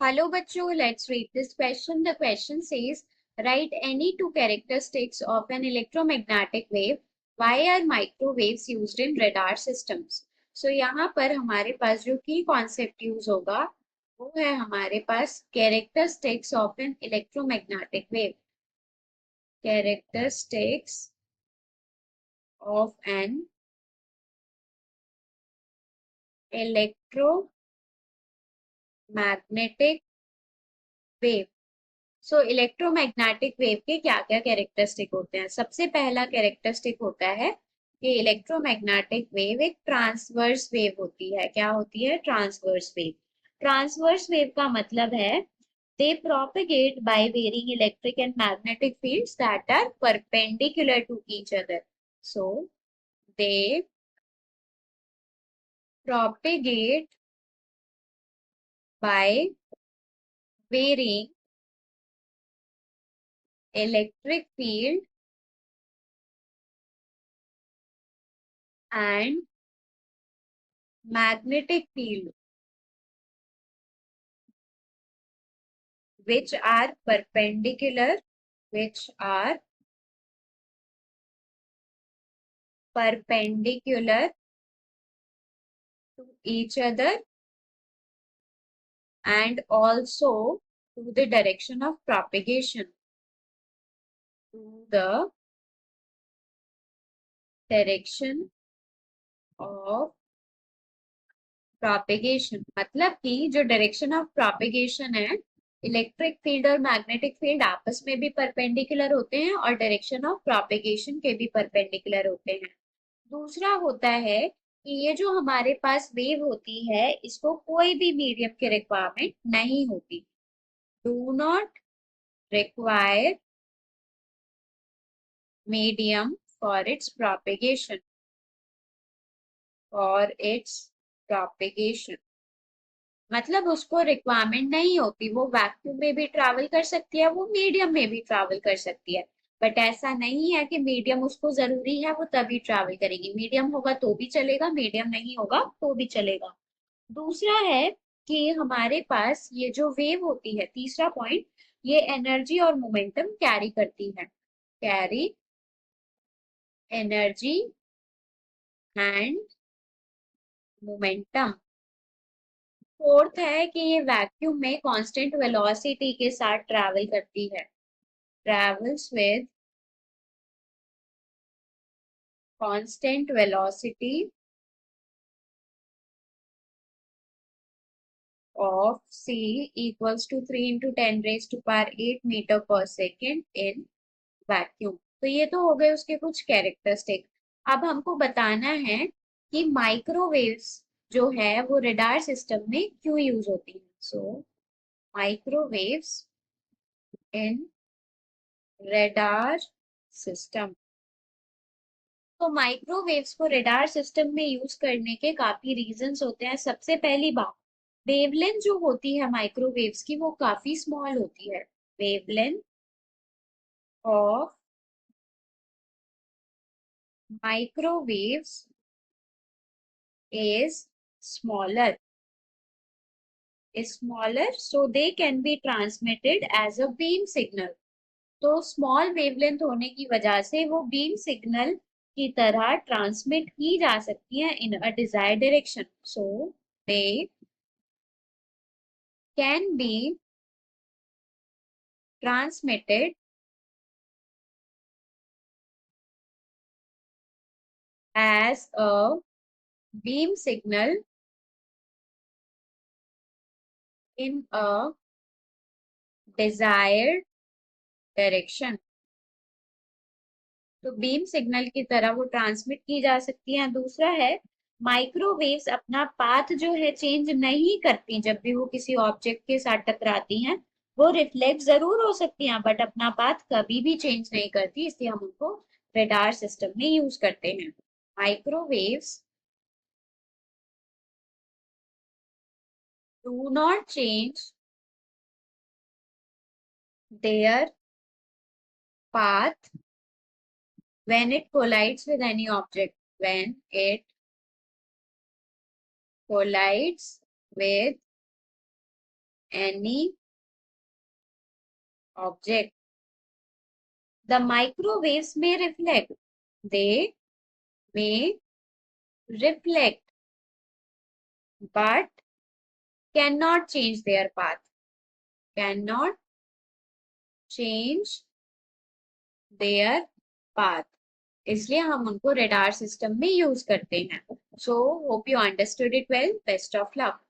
Hello bachcho, let's read this question. The question says, write any two characteristics of an electromagnetic wave. Why are microwaves used in radar systems? So यहाँ पर हमारे पास जो की concept use होगा वो है हमारे पास characteristics of an electromagnetic wave. Characteristics of an electromagnetic wave. So electromagnetic wave के क्या क्या कैरेक्टरिस्टिक होते हैं। सबसे पहला कैरेक्टरिस्टिक होता है कि इलेक्ट्रोमैग्नेटिक वेव एक ट्रांसवर्स वेव होती है। क्या होती है? Transverse wave. ट्रांसवर्स वेव का मतलब है they propagate by varying electric and magnetic fields that are perpendicular to each other. So they propagate by varying electric field and magnetic field which are perpendicular to each other and also to the direction of propagation. To the direction of propagation मतलब कि जो direction of propagation है, electric field और magnetic field आपस में भी perpendicular होते हैं और डायरेक्शन ऑफ प्रोपेगेशन के भी परपेंडिकुलर होते हैं। दूसरा होता है कि ये जो हमारे पास वेव होती है इसको कोई भी मीडियम की रिक्वायरमेंट नहीं होती। Do not require medium for its propagation मतलब उसको रिक्वायरमेंट नहीं होती, वो वैक्यूम में भी ट्रैवल कर सकती है, वो मीडियम में भी ट्रैवल कर सकती है। बट ऐसा नहीं है कि मीडियम उसको जरूरी है वो तभी ट्रैवल करेगी। मीडियम होगा तो भी चलेगा, मीडियम नहीं होगा तो भी चलेगा। दूसरा है कि हमारे पास ये जो वेव होती है, तीसरा पॉइंट, ये एनर्जी और मोमेंटम कैरी करती है। Carry energy and momentum. Fourth है कि ये वैक्यूम में कांस्टेंट वेलोसिटी के साथ ट्रैवल करती है। Travels with constant velocity of c equals to 3 into 10 raised to power 8 meter per second in vacuum. तो ये तो हो गए उसके कुछ कैरेक्टरिस्टिक। अब हमको बताना है कि माइक्रोवेव्स जो है वो रडार सिस्टम में क्यों यूज होती है। सो माइक्रोवेव्स इन रडार सिस्टम। तो माइक्रोवेव्स को रडार सिस्टम में यूज करने के काफी रीजंस होते हैं। सबसे पहली बात, वेवलेंथ जो होती है माइक्रोवेव्स की वो काफी स्मॉल होती है। Wavelength of microwaves is smaller so they can be transmitted as a beam signal। तो स्मॉल वेवलेंथ होने की वजह से वो बीम सिग्नल की तरह ट्रांसमिट की जा सकती है in a desired direction. So they can be transmitted as a beam signal in a desired direction। तो बीम सिग्नल की तरह वो ट्रांसमिट की जा सकती है। दूसरा है, माइक्रोवेव्स अपना पाथ जो है चेंज नहीं करती। जब भी वो किसी ऑब्जेक्ट के साथ टकराती हैं वो रिफ्लेक्ट जरूर हो सकती हैं बट अपना पाथ कभी भी चेंज नहीं करती, इसलिए हम उनको रडार सिस्टम में यूज करते हैं। Microwaves do not change their path when it collides with any object। when it collides with any object. The microwaves may reflect. They may reflect, but cannot change their path. Cannot change their path. इसलिए हम उनको radar system में use करते हैं. So hope you understood it well. Best of luck.